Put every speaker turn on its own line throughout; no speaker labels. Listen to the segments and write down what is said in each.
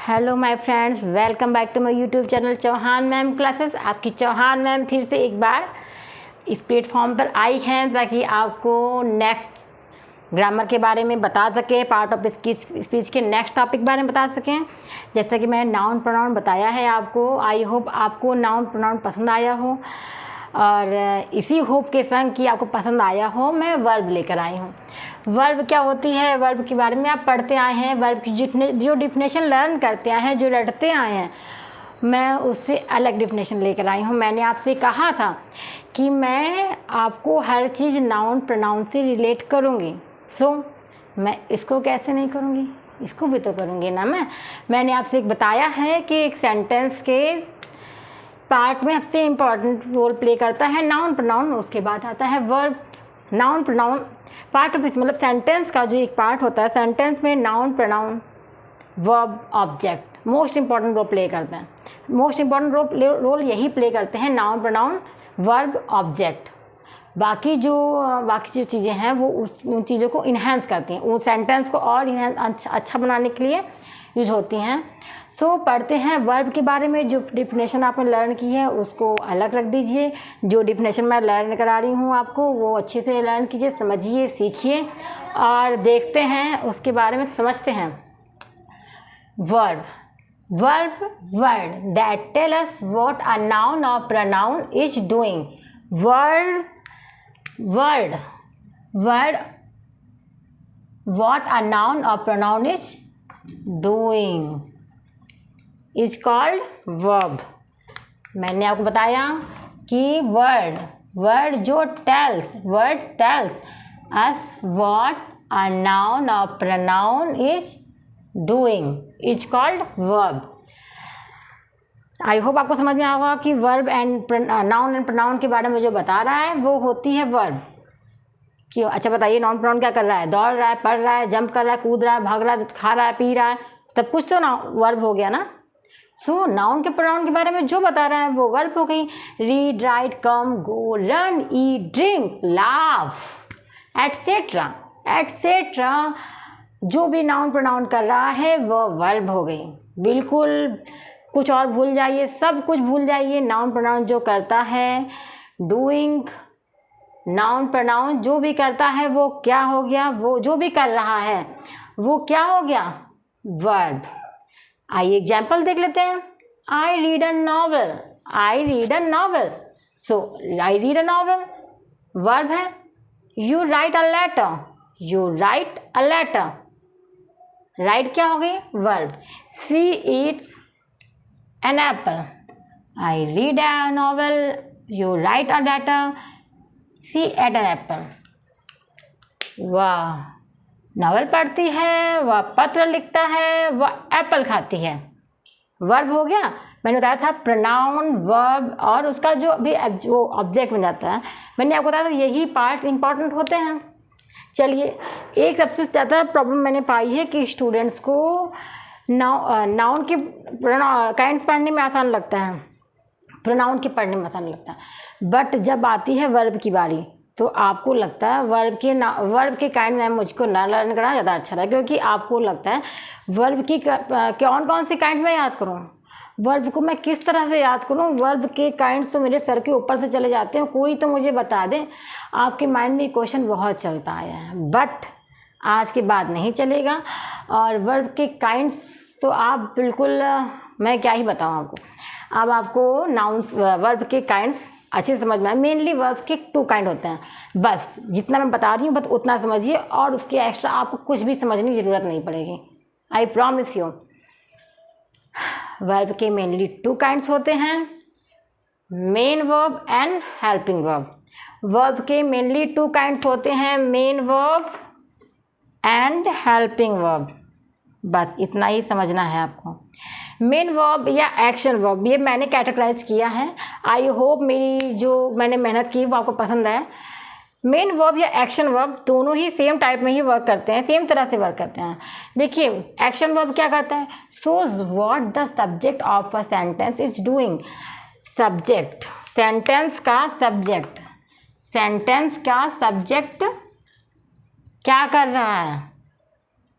Hello my friends, welcome back to my YouTube channel Chauhan ma'am classes. आपकी Chauhan ma'am फिर से एक बार इस प्लेटफॉर्म पर आई हैं ताकि आपको नेक्स्ट ग्रामर के बारे में बता सकें, पार्ट ऑफ स्पीच के नेक्स्ट टॉपिक के बारे में बता सकें। जैसा कि मैंने नाउन प्रोनाउन बताया है आपको, आई होप आपको नाउन प्रोनाउन पसंद आया हो, और इसी होप के संग कि आपको पसंद आया हो मैं वर्ब लेकर आई हूँ। वर्ब क्या होती है, वर्ब के बारे में आप पढ़ते आए हैं, वर्ब की जो डिफिनेशन लर्न करते आए हैं, जो रटते आए हैं, मैं उससे अलग डिफिनेशन लेकर आई हूँ। मैंने आपसे कहा था कि मैं आपको हर चीज़ नाउन प्रोनाउन से रिलेट करूँगी। मैं इसको कैसे नहीं करूँगी, इसको भी तो करूँगी ना। मैंने आपसे एक बताया है कि एक सेंटेंस के पार्ट में सबसे इम्पॉर्टेंट रोल प्ले करता है नाउन प्रोनाउन, उसके बाद आता है verb. Noun pronoun part of मतलब सेंटेंस का जो एक पार्ट होता है, सेंटेंस में noun pronoun verb object most important role play करते हैं। मोस्ट इंपॉर्टेंट रोल यही प्ले करते हैं नाउन प्रोनाउन वर्ब ऑब्जेक्ट। बाकी जो चीज़ें हैं वो उन चीज़ों को इन्हेंस करती हैं, उन सेंटेंस को और अच्छा बनाने के लिए यूज होती हैं। पढ़ते हैं वर्ब के बारे में। जो डिफिनेशन आपने लर्न की है उसको अलग रख दीजिए, जो डिफिनेशन मैं लर्न करा रही हूँ आपको वो अच्छे से लर्न कीजिए, समझिए, सीखिए और देखते हैं उसके बारे में, समझते हैं। Verb word that tell us what a noun or pronoun is doing. Word what a noun or pronoun is doing is called verb. मैंने आपको बताया कि वर्ड जो tells us what a noun or pronoun is doing is called verb. I hope आपको समझ में आएगा कि verb and noun and pronoun के बारे में जो बता रहा है वो होती है वर्ब। क्यों? अच्छा बताइए, नाउन प्रोनाउन क्या कर रहा है? दौड़ रहा है, पढ़ रहा है, जंप कर रहा है, कूद रहा है, भाग रहा है, खा रहा है, पी रहा है, सब कुछ तो ना वर्ब हो गया ना। नाउन के प्रोनाउन के बारे में जो बता रहा है वो वर्ब हो गई। रीड, राइट, कम, गो, रन, ईट, ड्रिंक, लाफ, एटसेट्रा जो भी नाउन प्रोनाउन कर रहा है वो वर्ब हो गई। बिल्कुल कुछ और भूल जाइए, सब कुछ भूल जाइए। नाउन प्रोनाउन जो करता है डूइंग, नाउन प्रोनाउन जो भी करता है वो क्या हो गया, वो जो भी कर रहा है वो क्या हो गया, वर्ब। आइए एग्जाम्पल देख लेते हैं। I read a novel. I read a novel verb है। You write a letter. You write a letter, write क्या हो गई, verb. She eats an apple. I read a novel, you write a letter, she ate an apple. वाह, novel पढ़ती है, वह पत्र लिखता है, वह एप्पल खाती है, वर्ब हो गया। मैंने बताया था प्रोनाउन, वर्ब और उसका जो ऑब्जेक्ट बन जाता है, मैंने आपको बताया था यही पार्ट इंपॉर्टेंट होते हैं। चलिए, एक सबसे ज़्यादा प्रॉब्लम मैंने पाई है कि स्टूडेंट्स को नाउन के काइंड्स पढ़ने में आसान लगता है, प्रोनाउन के पढ़ने में आसान लगता है, बट जब आती है वर्ब की बारी तो आपको लगता है वर्ब के काइंड में मुझको ना लर्न करना ज़्यादा अच्छा रहा, क्योंकि आपको लगता है वर्ब की कौन से काइंड में याद करूँ, वर्ब को मैं किस तरह से याद करूँ। वर्ब के काइंड्स तो मेरे सर के ऊपर से चले जाते हैं, कोई तो मुझे बता दे। आपके माइंड में क्वेश्चन बहुत चलता आया है, बट आज के बाद नहीं चलेगा। और वर्ब के काइंड्स तो आप बिल्कुल, मैं क्या ही बताऊँ आपको। अब आपको नाउन्स वर्ब के काइंड्स अच्छे समझ में आए। मेनली वर्ब के 2 काइंड होते हैं, बस जितना मैं बता रही हूँ बस उतना समझिए, और उसके एक्स्ट्रा आपको कुछ भी समझने की ज़रूरत नहीं पड़ेगी, आई प्रॉमिस यू। वर्ब के मेनली 2 काइंड्स होते हैं, main verb and helping verb. Verb के मेनली 2 काइंड्स होते हैं, main verb and helping verb. बस इतना ही समझना है आपको। मेन वर्ब या एक्शन वर्ब, ये मैंने कैटेगराइज किया है। आई होप मेरी जो मैंने मेहनत की वो आपको पसंद है। मेन वर्ब या एक्शन वर्ब दोनों ही सेम टाइप में ही वर्क करते हैं, सेम तरह से वर्क करते हैं। देखिए, एक्शन वर्ब क्या करता है, shows what the subject of a sentence is doing. Subject, sentence का सब्जेक्ट क्या कर रहा है,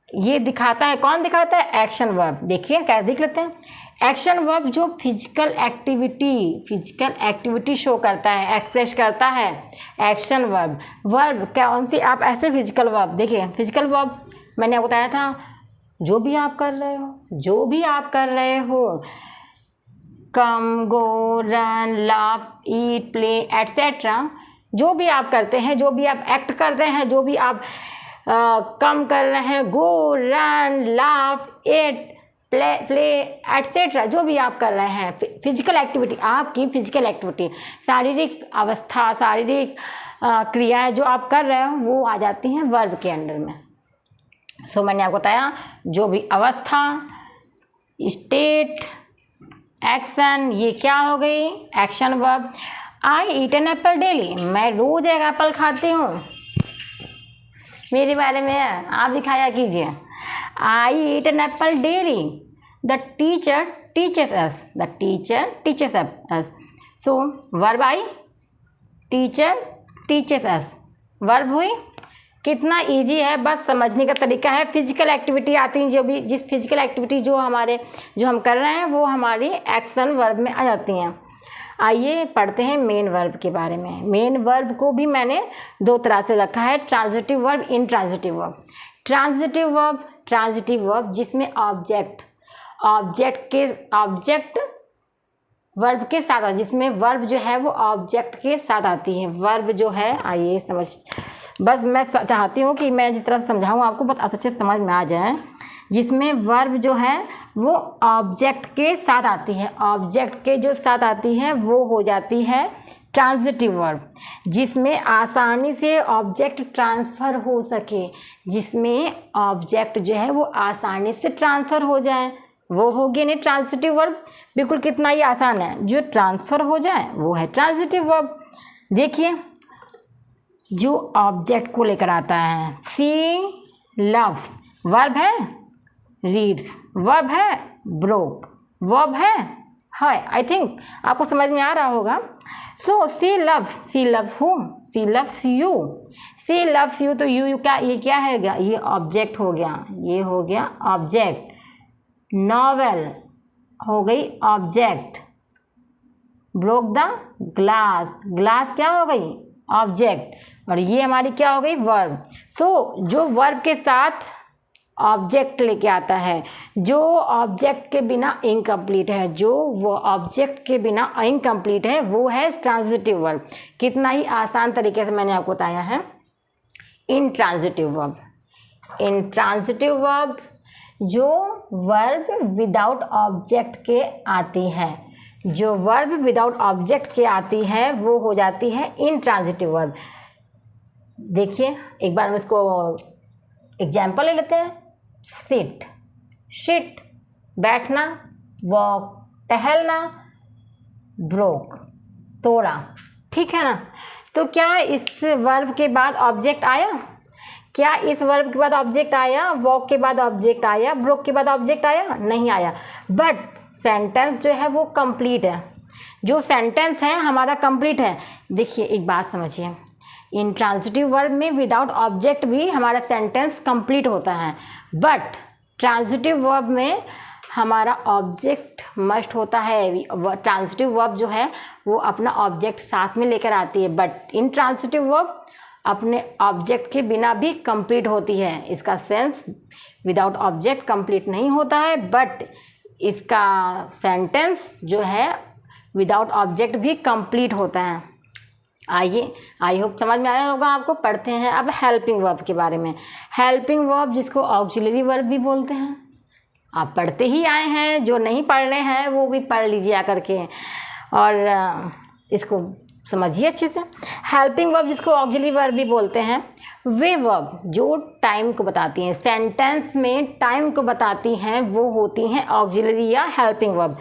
ये दिखाता है, कौन दिखाता है? Action verb. देखिए कैसे देख लेते हैं। एक्शन वर्ब जो फिजिकल एक्टिविटी शो करता है, एक्सप्रेस करता है। एक्शन वर्ब, वर्ब कौन सी? आप ऐसे फिजिकल वर्ब देखिए, फिजिकल वर्ब मैंने आपको बताया था, जो भी आप कर रहे हो, कम, गो, रन, लाफ, ईट, प्ले एटसेट्रा, जो भी आप करते हैं, जो भी आप एक्ट करते हैं, जो भी आप कम कर रहे हैं, गो, रन, लाफ, ईट, प्ले एटसेट्रा, जो भी आप कर रहे हैं, फिजिकल एक्टिविटी, आपकी फिजिकल एक्टिविटी, शारीरिक अवस्था, शारीरिक क्रियाएं जो आप कर रहे हो वो आ जाती हैं वर्ब के अंडर में। सो मैंने आपको बताया जो भी अवस्था, स्टेट, एक्शन, ये क्या हो गई? Action verb. I eat an apple daily, मैं रोज एक एप्पल खाती हूँ। मेरे बारे में आप दिखाया कीजिए। I eat an apple daily, the teacher teaches us, so verb आई, टीचर टीचेस अस, वर्ब हुई। कितना इजी है, बस समझने का तरीका है। फिजिकल एक्टिविटी आती है, जो भी जिस फिजिकल एक्टिविटी जो हम कर रहे हैं वो हमारी एक्शन वर्ब में आ जाती हैं। आइए पढ़ते हैं मेन वर्ब के बारे में। मेन वर्ब को भी मैंने दो तरह से रखा है, transitive verb, intransitive verb. Transitive verb जिसमें ऑब्जेक्ट वर्ब के साथ, जिसमें वर्ब जो है वो ऑब्जेक्ट के साथ आती है। वर्ब जो है, आइए समझ, बस मैं चाहती हूँ कि मैं जिस तरह से समझाऊँ आपको बहुत अच्छे से समझ में आ जाए। जिसमें वर्ब जो है वो ऑब्जेक्ट के साथ आती है, ऑब्जेक्ट के जो साथ आती है वो हो जाती है ट्रांजिटिव वर्ब। जिसमें आसानी से ऑब्जेक्ट ट्रांसफ़र हो सके, जिसमें ऑब्जेक्ट जो है वो आसानी से ट्रांसफ़र हो जाए, वो हो गया नहीं ट्रांजिटिव वर्ब। बिल्कुल कितना ही आसान है, जो ट्रांसफ़र हो जाए वो है ट्रांजिटिव वर्ब। देखिए जो ऑब्जेक्ट को लेकर आता है, सी लव्स, वर्ब है रीड्स, वर्ब है ब्रोक, वर्ब है हाय। आई थिंक आपको समझ में आ रहा होगा। So she loves home, she loves you, तो यू क्या, ये क्या है? ये ऑब्जेक्ट हो गया, ये हो गया ऑब्जेक्ट। नॉवेल हो गई ऑब्जेक्ट। ब्रोक द ग्लास क्या हो गई? ऑब्जेक्ट। और ये हमारी क्या हो गई? वर्ब। सो जो वर्ब के साथ ऑब्जेक्ट लेके आता है, जो ऑब्जेक्ट के बिना इनकम्प्लीट है, वो है ट्रांजिटिव वर्ब। कितना ही आसान तरीके से मैंने आपको बताया है। इनट्रांजिटिव वर्ब जो वर्ब विदाउट ऑब्जेक्ट के आती है, वो हो जाती है इनट्रांजिटिव वर्ब। देखिए एक बार हम इसको एग्जाम्पल ले लेते हैं। सिट बैठना, वॉक टहलना, ब्रोक तोड़ा, ठीक है ना। तो क्या इस वर्ब के बाद ऑब्जेक्ट आया? वॉक के बाद ऑब्जेक्ट आया, ब्रोक के बाद ऑब्जेक्ट आया? नहीं आया। बट सेंटेंस जो है वो कंप्लीट है, जो सेंटेंस है हमारा कंप्लीट है। देखिए एक बात समझिए, इनट्रांजिटिव वर्ब में विदाउट ऑब्जेक्ट भी हमारा सेंटेंस कंप्लीट होता है, बट ट्रांजिटिव वर्ब में हमारा ऑब्जेक्ट मस्ट होता है। ट्रांजिटिव वर्ब जो है वो अपना ऑब्जेक्ट साथ में लेकर आती है, बट इनट्रांजिटिव वर्ब अपने ऑब्जेक्ट के बिना भी कंप्लीट होती है। इसका सेंस विदाउट ऑब्जेक्ट कंप्लीट नहीं होता है, बट इसका सेंटेंस जो है विदाउट ऑब्जेक्ट भी कंप्लीट होता है। आइए, आई होप समझ में आया होगा आपको। पढ़ते हैं अब हेल्पिंग वर्ब के बारे में। हेल्पिंग वर्ब जिसको ऑक्सिलरी वर्ब भी बोलते हैं, आप पढ़ते ही आए हैं, जो नहीं पढ़ रहे हैं वो भी पढ़ लीजिए आकर के और इसको समझिए अच्छे से। हेल्पिंग वर्ब जिसको ऑक्सिलरी वर्ब भी बोलते हैं, वे वर्ब जो टाइम को बताती हैं, सेंटेंस में टाइम को बताती हैं, वो होती हैं ऑक्सिलरी या हेल्पिंग वर्ब।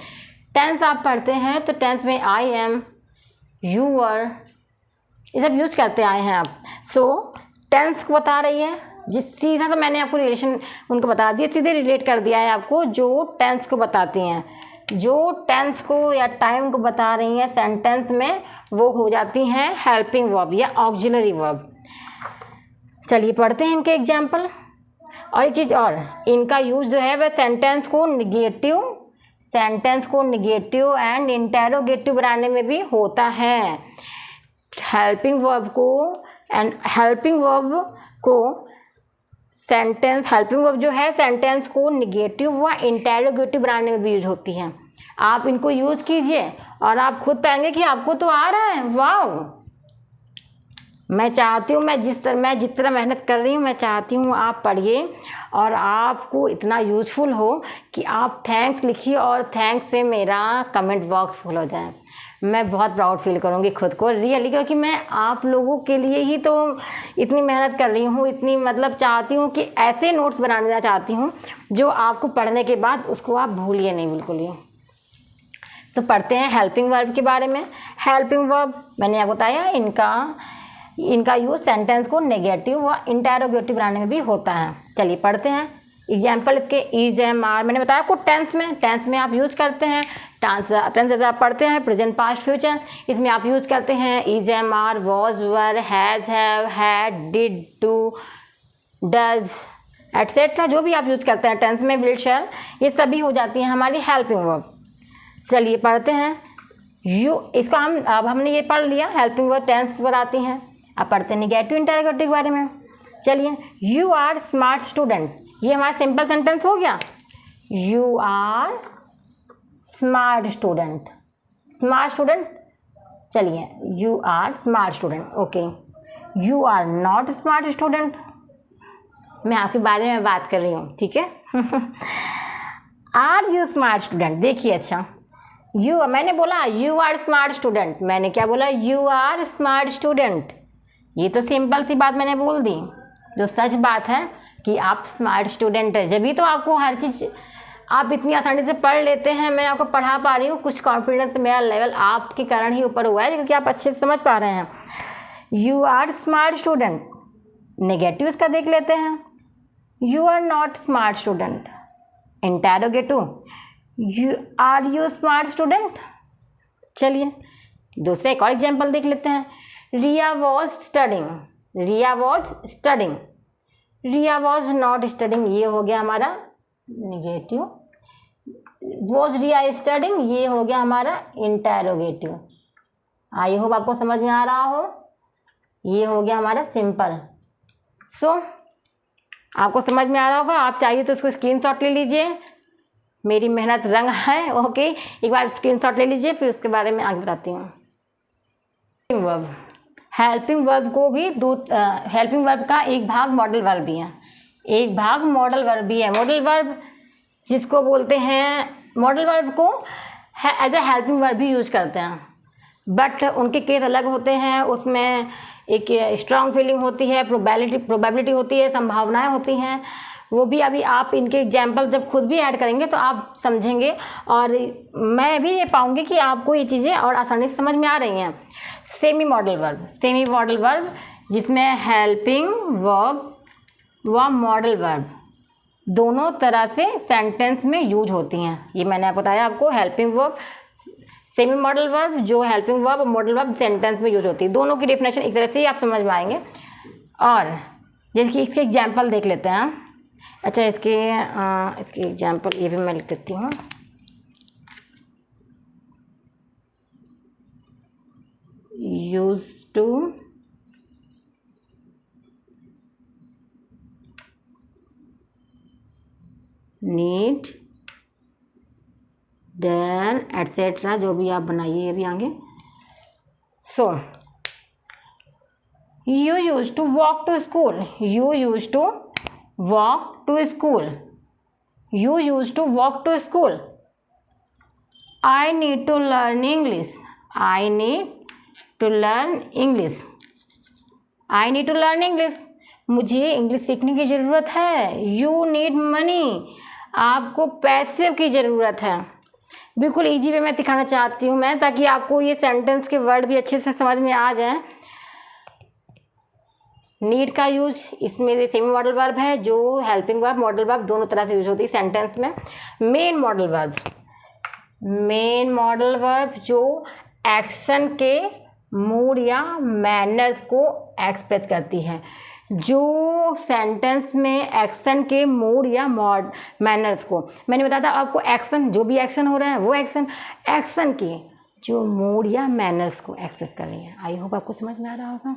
टेंस आप पढ़ते हैं तो टेंस में आई एम, यू आर, ये सब यूज करते आए हैं आप। सो टेंस को बता रही है, जिस सीधा सा मैंने आपको रिलेशन उनको बता दिया, सीधे रिलेट कर दिया है आपको, जो टेंस को बताती हैं, जो टेंस को या टाइम को बता रही हैं सेंटेंस में, वो हो जाती हैं हेल्पिंग वर्ब या ऑक्सिलरी वर्ब। चलिए पढ़ते हैं इनके एग्जाम्पल। और एक चीज़ और, इनका यूज़ जो है वह सेंटेंस को निगेटिव एंड इंटेरोगेटिव बनाने में भी होता है। हेल्पिंग वर्ब जो है सेंटेंस को निगेटिव व इंटेरोगेटिव बनाने में भी यूज होती है। आप इनको यूज कीजिए और आप खुद पाएंगे कि आपको तो आ रहा है। वाह, मैं चाहती हूँ मैं जिस तरह मेहनत कर रही हूँ, मैं चाहती हूँ आप पढ़िए और आपको इतना यूज़फुल हो कि आप थैंक्स लिखिए और थैंक्स से मेरा कमेंट बॉक्स फुल हो जाए। मैं बहुत प्राउड फील करूँगी खुद को रियली, क्योंकि मैं आप लोगों के लिए ही तो इतनी मेहनत कर रही हूँ, इतनी मतलब चाहती हूँ कि ऐसे नोट्स बनाना चाहती हूँ जो आपको पढ़ने के बाद उसको आप भूलिए नहीं बिल्कुल ही। तो पढ़ते हैं हेल्पिंग वर्ब के बारे में। हेल्पिंग वर्ब मैंने आपको बताया इनका यूज सेंटेंस को नेगेटिव व इंटेरोगेटिव बनाने में भी होता है। चलिए पढ़ते हैं एग्जाम्पल इसके। इज एम आर मैंने बताया आपको टेंस में आप यूज़ करते हैं। टेंस आप पढ़ते हैं प्रेजेंट पास्ट फ्यूचर, इसमें आप यूज़ करते हैं is am are, was, were, has, have, had, did, do, does etcetera. जो भी आप यूज़ करते हैं टेंस में, विल, शैल, ये सभी हो जाती हैं हमारी हेल्पिंग वर्ब। चलिए पढ़ते हैं इसका अब हमने ये पढ़ लिया हेल्पिंग वर्ब टेंस बताती हैं। अब पढ़ते हैं निगेटिव इंटेरोगेटिव के बारे में। चलिए, यू आर स्मार्ट स्टूडेंट, ये हमारा सिंपल सेंटेंस हो गया। यू आर स्मार्ट स्टूडेंट, चलिए you are smart student. Okay, you are not smart student, मैं आपके बारे में बात कर रही हूँ, ठीक है। आर यू स्मार्ट स्टूडेंट, देखिए अच्छा मैंने बोला यू आर स्मार्ट स्टूडेंट, मैंने क्या बोला, यू आर स्मार्ट स्टूडेंट। ये तो सिंपल सी बात मैंने बोल दी, जो सच बात है कि आप स्मार्ट स्टूडेंट है, जब भी तो आपको हर चीज़ आप इतनी आसानी से पढ़ लेते हैं। मैं आपको पढ़ा पा रही हूँ, कुछ कॉन्फिडेंस मेरा लेवल आपके कारण ही ऊपर हुआ है क्योंकि आप अच्छे से समझ पा रहे हैं। You are smart student, negative इसका देख लेते हैं, you are not smart student. Interrogative, are you smart student. चलिए दूसरा एक और एग्जाम्पल देख लेते हैं। Riya was studying, Riya was not studying, ये हो गया हमारा निगेटिव। वॉज रिया स्टडिंग, ये हो गया हमारा इंटेरोगेटिव। आई होप आपको समझ में आ रहा हो, ये हो गया हमारा सिंपल। आपको समझ में आ रहा होगा। आप चाहिए तो इसको स्क्रीनशॉट ले लीजिए, मेरी मेहनत रंग है। ओके, एक बार स्क्रीनशॉट ले लीजिए, फिर उसके बारे में आगे बताती हूँ। हेल्पिंग वर्ब को भी हेल्पिंग वर्ब का एक भाग मॉडल वर्ब भी है, मॉडल वर्ब जिसको बोलते हैं, मॉडल वर्ब को एज ए हेल्पिंग वर्ब भी यूज करते हैं, बट उनके केस अलग होते हैं। उसमें एक स्ट्रॉन्ग फीलिंग होती है, प्रोबेबिलिटी होती है, संभावनाएं होती हैं। वो भी अभी आप इनके एग्जाम्पल जब खुद भी ऐड करेंगे तो आप समझेंगे और मैं भी ये पाऊंगी कि आपको ये चीज़ें और आसानी से समझ में आ रही हैं। सेमी मॉडल वर्ब जिसमें हेल्पिंग वर्ब व मॉडल वर्ब दोनों तरह से सेंटेंस में यूज होती हैं। ये मैंने आपको बताया आपको helping verb, semi modal verb जो हेल्पिंग वर्ब और मॉडल वर्ब सेंटेंस में यूज होती है। दोनों की डेफिनेशन एक तरह से ही आप समझ में आएंगे। और जैसे कि इसके एग्जाम्पल देख लेते हैं। अच्छा, इसके एग्जाम्पल ये भी मैं लिख देती हूँ। Use to, need, then etcetera, जो भी आप बनाइए अभी आगे। You use to walk to school, you use to walk to school, you used to walk to school. I need to learn English, I need to learn English, I need to learn English, मुझे English सीखने की ज़रूरत है। You need money, आपको पैसे की ज़रूरत है। बिल्कुल इजी वे में सिखाना चाहती हूँ मैं, ताकि आपको ये सेंटेंस के वर्ड भी अच्छे से समझ में आ जाए। नीड का यूज इसमें सेमी मॉडल वर्ब है, जो हेल्पिंग वर्ब, मॉडल वर्ब दोनों तरह से यूज होती है सेंटेंस में। मेन मॉडल वर्ब जो एक्शन के मूड या मैनर्स को एक्सप्रेस करती है, जो सेंटेंस में एक्शन के मोड या मैनर्स को, मैंने बताया था आपको, एक्शन जो भी एक्शन हो रहा है वो एक्शन के जो मोड या मैनर्स को एक्सप्रेस कर रही है। आई होप आपको समझ में आ रहा होगा।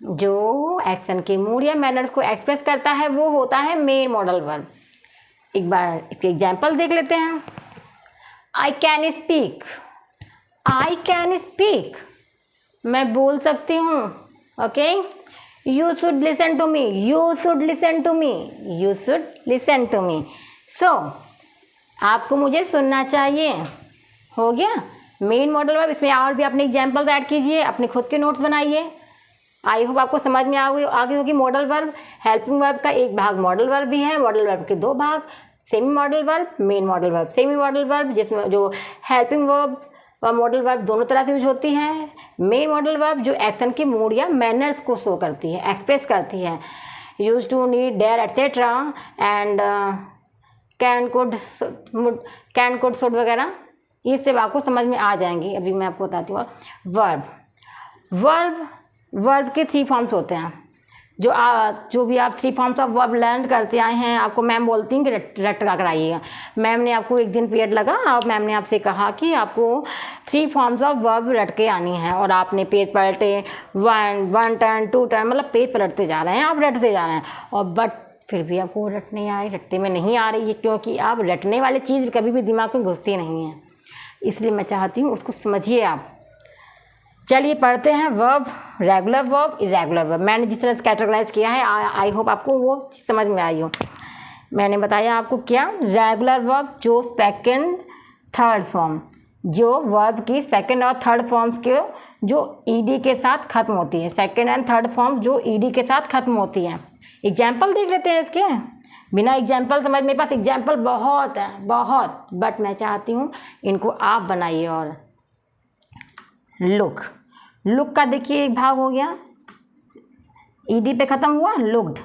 जो एक्शन के मोड या मैनर्स को एक्सप्रेस करता है वो होता है मेन मॉडल वर्ब। एक बार इसके एग्जाम्पल देख लेते हैं। I can speak, I can speak, मैं बोल सकती हूँ। Okay, you should listen to me, you should listen to me, you should listen to me. So आपको मुझे सुनना चाहिए। हो गया मेन मॉडल वर्ब। इसमें और भी अपने एग्जाम्पल्स ऐड कीजिए, अपने खुद के नोट्स बनाइए। आई होप आपको समझ में आ गई होगी मॉडल वर्ब। हेल्पिंग वर्ब का एक भाग मॉडल वर्ब भी है, मॉडल वर्ब के दो भाग, semi modal verb, main model verb. Semi modal verb जिसमें जो हेल्पिंग वर्ब और मॉडल वर्ब दोनों तरह से यूज होती हैं। मेन मॉडल वर्ब जो एक्शन की मोड या मैनर्स को शो करती है, एक्सप्रेस करती है। Use to, need, dare etcetera and can, could, should वगैरह, ये सब आपको समझ में आ जाएंगी। अभी मैं आपको बताती हूँ। वर्ब के 3 फॉर्म्स होते हैं। जो भी आप 3 फॉर्म्स ऑफ वर्ब लर्न करते आए हैं, आपको मैम बोलती हैं कि रट कर आइएगा। मैम ने आपको एक दिन पीरियड लगा और मैम ने आपसे कहा कि आपको 3 फॉर्म्स ऑफ वर्ब रट के आनी है, और आपने पेज पलटे, 1 टर्न 2 टर्न, मतलब पेज पलटते जा रहे हैं, आप रटते जा रहे हैं, और बट फिर भी आपको रट नहीं आ रही, रट्टे में नहीं आ रही है, क्योंकि आप रटने वाली चीज़ कभी भी दिमाग में घुसती नहीं है। इसलिए मैं चाहती हूँ उसको समझिए आप। चलिए पढ़ते हैं verb, regular verb, irregular verb. मैंने जिस तरह से कैटेगराइज किया है, आई होप आपको वो समझ में आई हो। मैंने बताया आपको क्या, रेगुलर वर्ब जो सेकंड थर्ड फॉर्म, जो वर्ब की सेकंड और थर्ड फॉर्म्स के जो ईडी के साथ खत्म होती है, सेकंड एंड थर्ड फॉर्म जो ईडी के साथ खत्म होती है। एग्जाम्पल देख लेते हैं इसके। बिना एग्जाम्पल समझ, मेरे पास एग्जाम्पल बहुत है, बहुत, बट मैं चाहती हूँ इनको आप बनाइए। और लुक का देखिए एक भाग हो गया, ईडी पे खत्म हुआ, लुक्ड,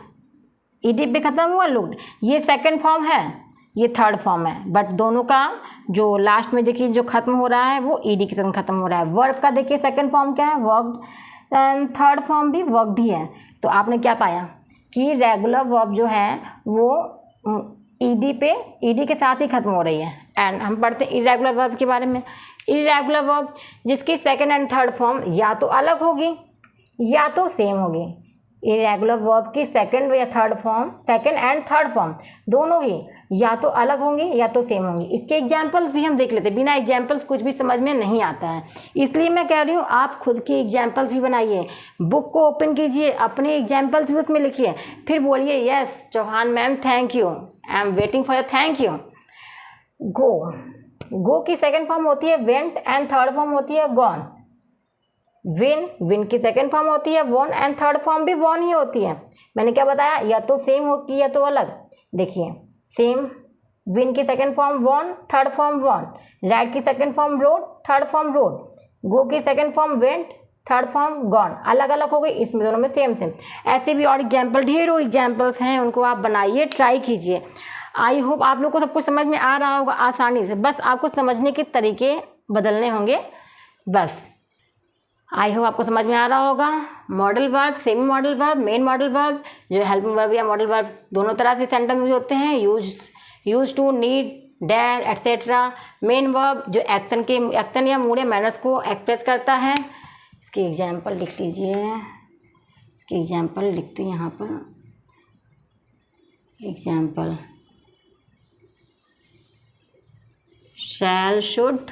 ईडी पे खत्म हुआ, लुक्ड। ये सेकंड फॉर्म है, ये थर्ड फॉर्म है, बट दोनों का जो लास्ट में देखिए जो खत्म हो रहा है वो ईडी के साथ खत्म हो रहा है। वर्ब का देखिए सेकंड फॉर्म क्या है, वर्ब, एंड थर्ड फॉर्म भी वर्ब्ड ही है। तो आपने क्या पाया कि रेगुलर वर्ब जो है वो ईडी के साथ ही खत्म हो रही है। एंड हम पढ़ते हैं इरेगुलर वर्ब के बारे में। इरेगुलर वर्ब जिसकी सेकंड एंड थर्ड फॉर्म या तो अलग होगी या तो सेम होगी। इरेगुलर वर्ब की सेकंड या third form, second and third form दोनों ही या तो अलग होंगी या तो सेम होंगी। इसके एग्जाम्पल्स भी हम देख लेते हैं। बिना एग्जाम्पल्स कुछ भी समझ में नहीं आता है, इसलिए मैं कह रही हूँ आप खुद की एग्जाम्पल्स भी बनाइए, बुक को ओपन कीजिए, अपने एग्जाम्पल्स भी उसमें लिखिए, फिर बोलिए yes Chauhan ma'am thank you, I am waiting for your thank you. Go की सेकंड फॉर्म होती है वेंट एंड थर्ड फॉर्म होती है गॉन। विन की सेकंड फॉर्म होती है वॉन एंड थर्ड फॉर्म भी वॉन ही होती है। मैंने क्या बताया, या तो सेम होती है या तो अलग। देखिए सेम, विन की second form won, third form won. Right की second form rode, third form rode. Go की second form went, third form gone. अलग अलग हो गई, इसमें दोनों में सेम। ऐसे भी और एग्जाम्पल, ढेरों एग्जाम्पल्स हैं, उनको आप बनाइए, ट्राई कीजिए। आई होप आप लोग को सब कुछ समझ में आ रहा होगा आसानी से, बस आपको समझने के तरीके बदलने होंगे बस। आई होप आपको समझ में आ रहा होगा। Modal verb, semi modal verb, main modal verb, जो हेल्पिंग वर्ब या मॉडल वर्ब दोनों तरह से सेंटेंस यूज होते हैं। Use to, need, dare etcetera. Main verb जो एक्शन या मूड या मैनर्स को एक्सप्रेस करता है। इसके एग्जाम्पल लिख लीजिए, इसके एग्जाम्पल लिखते हैं यहाँ पर। Example shall, should,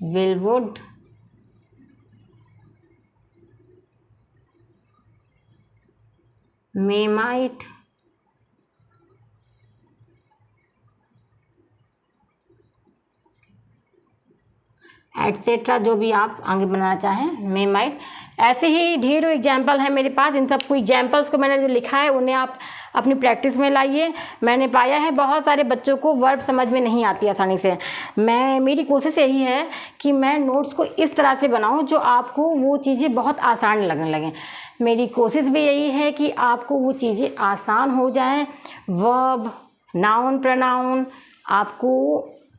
will, would, may, might, etcetera, जो भी आप आगे बनाना चाहें, मे माइट। ऐसे ही ढेरों एग्जाम्पल हैं मेरे पास। इन सबको एग्जाम्पल्स को मैंने जो लिखा है उन्हें आप अपनी प्रैक्टिस में लाइए। मैंने पाया है बहुत सारे बच्चों को वर्ब समझ में नहीं आती आसानी से। मेरी कोशिश यही है कि मैं नोट्स को इस तरह से बनाऊं जो आपको वो चीज़ें बहुत आसान लगने लगें। मेरी कोशिश भी यही है कि आपको वो चीज़ें आसान हो जाएं। वर्ब, नाउन, प्रोनाउन आपको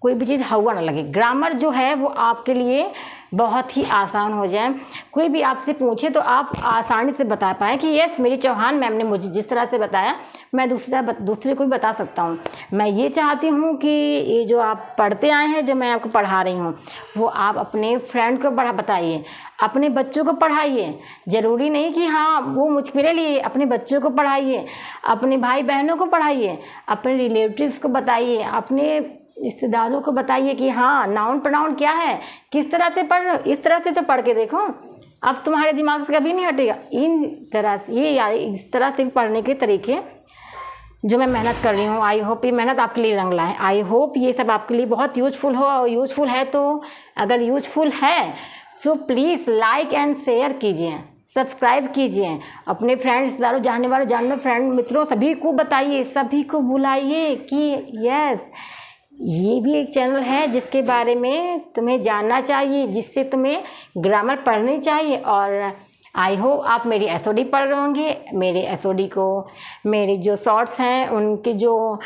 कोई भी चीज़ हवा ना लगे। ग्रामर जो है वो आपके लिए बहुत ही आसान हो जाए। कोई भी आपसे पूछे तो आप आसानी से बता पाएँ कि यस, मेरी चौहान मैम ने मुझे जिस तरह से बताया मैं दूसरे को भी बता सकता हूँ। मैं ये चाहती हूँ कि ये जो आप पढ़ते आए हैं, जो मैं आपको पढ़ा रही हूँ, वो आप अपने फ्रेंड को बताइए, अपने बच्चों को पढ़ाइए। ज़रूरी नहीं कि हाँ वो मेरे लिए, अपने बच्चों को पढ़ाइए, अपने भाई बहनों को पढ़ाइए, अपने रिलेटिव्स को बताइए, अपने रिश्तेदारों को बताइए कि हाँ नाउन प्रोनाउन क्या है, किस तरह से पढ़, इस तरह से तो पढ़ के देखो, अब तुम्हारे दिमाग से कभी नहीं हटेगा। इन तरह से इस तरह से पढ़ने के तरीके जो मैं मेहनत कर रही हूँ, आई होप ये मेहनत आपके लिए रंग लाए। आई होप ये सब आपके लिए बहुत यूजफुल हो। और यूजफुल है तो अगर यूजफुल है so please like and share कीजिए, सब्सक्राइब कीजिए, अपने फ्रेंड्स, रिश्तेदारों, जानने फ्रेंड मित्रों सभी को बताइए, सभी को बुलाइए कि यस ये भी एक चैनल है जिसके बारे में तुम्हें जानना चाहिए, जिससे तुम्हें ग्रामर पढ़नी चाहिए। और आई होप आप मेरी एसओडी पढ़ रहे होंगे। मेरे एसओडी को, मेरे जो शॉर्ट्स हैं, उनके जो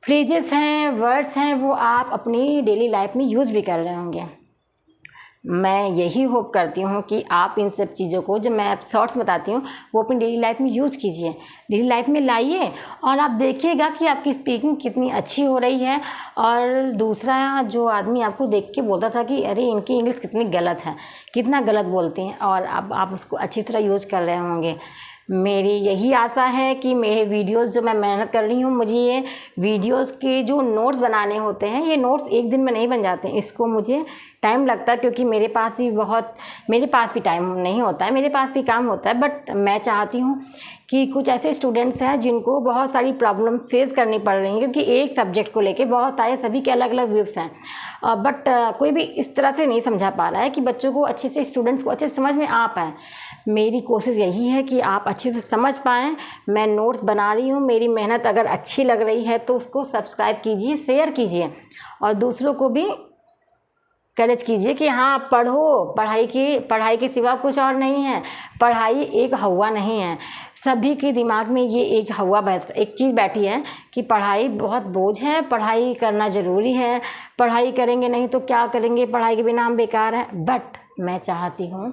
फ्रेजेस हैं, वर्ड्स हैं, वो आप अपनी डेली लाइफ में यूज़ भी कर रहे होंगे। मैं यही होप करती हूँ कि आप इन सब चीज़ों को जो मैं शॉर्ट्स बताती हूँ वो अपनी डेली लाइफ में यूज़ कीजिए, डेली लाइफ में लाइए, और आप देखिएगा कि आपकी स्पीकिंग कितनी अच्छी हो रही है। और दूसरा जो आदमी आपको देख के बोलता था कि अरे इनकी इंग्लिश कितनी गलत है, कितना गलत बोलते हैं, और अब आप उसको अच्छी तरह यूज़ कर रहे होंगे। मेरी यही आशा है कि मेरे वीडियोस जो मैं मेहनत कर रही हूँ, मुझे ये वीडियोस के जो नोट्स बनाने होते हैं, ये नोट्स एक दिन में नहीं बन जाते हैं, इसको मुझे टाइम लगता है, क्योंकि मेरे पास भी टाइम नहीं होता है, मेरे पास भी काम होता है। बट मैं चाहती हूँ कि कुछ ऐसे स्टूडेंट्स हैं जिनको बहुत सारी प्रॉब्लम फेस करनी पड़ रही हैं, क्योंकि एक सब्जेक्ट को लेके बहुत सारे सभी के अलग अलग व्यूज़ हैं, बट कोई भी इस तरह से नहीं समझा पा रहा है कि बच्चों को अच्छे से, स्टूडेंट्स को अच्छे से समझ में आ पाए। मेरी कोशिश यही है कि आप अच्छे से समझ पाएँ। मैं नोट्स बना रही हूँ, मेरी मेहनत अगर अच्छी लग रही है तो उसको सब्सक्राइब कीजिए, शेयर कीजिए, और दूसरों को भी करेज कीजिए कि हाँ पढ़ो, पढ़ाई के सिवा कुछ और नहीं है। पढ़ाई एक हवा नहीं है, सभी के दिमाग में ये एक चीज़ बैठी है कि पढ़ाई बहुत बोझ है, पढ़ाई करना ज़रूरी है, पढ़ाई करेंगे नहीं तो क्या करेंगे, पढ़ाई के बिना हम बेकार हैं। बट मैं चाहती हूँ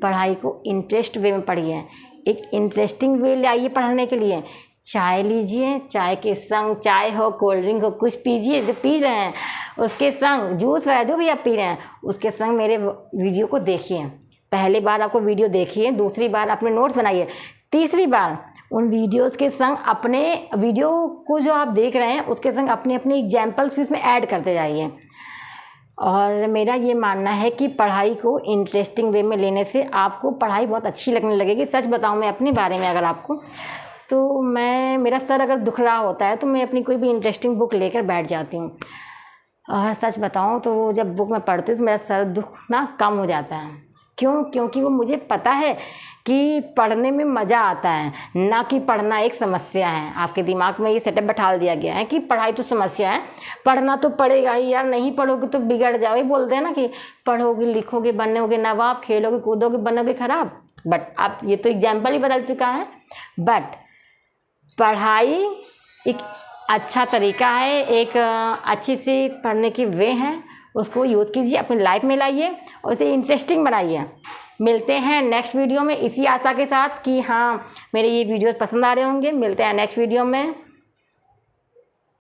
पढ़ाई को इंटरेस्ट वे में पढ़िए, एक इंटरेस्टिंग वे लाइए पढ़ने के लिए। चाय लीजिए, चाय के संग, चाय हो, कोल्ड ड्रिंक हो, कुछ पीजिए, जो पी रहे हैं उसके संग, जूस है जो भी आप पी रहे हैं उसके संग मेरे वीडियो को देखिए। पहली बार आपको वीडियो देखिए, दूसरी बार अपने नोट्स बनाइए, तीसरी बार उन वीडियोस के संग अपने वीडियो को जो आप देख रहे हैं उसके संग अपने अपने एग्जाम्पल्स भी इसमें ऐड करते जाइए। और मेरा ये मानना है कि पढ़ाई को इंटरेस्टिंग वे में लेने से आपको पढ़ाई बहुत अच्छी लगने लगेगी। सच बताऊँ मैं अपने बारे में अगर आपको, तो मेरा सर अगर दुख रहा होता है तो मैं अपनी कोई भी इंटरेस्टिंग बुक लेकर बैठ जाती हूँ। और सच बताऊँ तो जब बुक मैं पढ़ती हूँ तो मेरा सर दुख ना कम हो जाता है। क्यों? क्योंकि वो मुझे पता है कि पढ़ने में मज़ा आता है, ना कि पढ़ना एक समस्या है। आपके दिमाग में ये सेटअप बैठा दिया गया है कि पढ़ाई तो समस्या है, पढ़ना तो पड़ेगा ही यार, नहीं पढ़ोगे तो बिगड़ जाओगे। बोलते हैं ना कि पढ़ोगे लिखोगे बनोगे नवाब, खेलोगे कूदोगे बनोगे खराब। बट अब ये तो एग्जाम्पल ही बदल चुका है। बट पढ़ाई एक अच्छा तरीका है, एक अच्छी सी पढ़ने की वे है, उसको यूज़ कीजिए, अपनी लाइफ में लाइए और उसे इंटरेस्टिंग बनाइए। मिलते हैं नेक्स्ट वीडियो में इसी आशा के साथ कि हाँ मेरे ये वीडियोस पसंद आ रहे होंगे। मिलते हैं नेक्स्ट वीडियो में।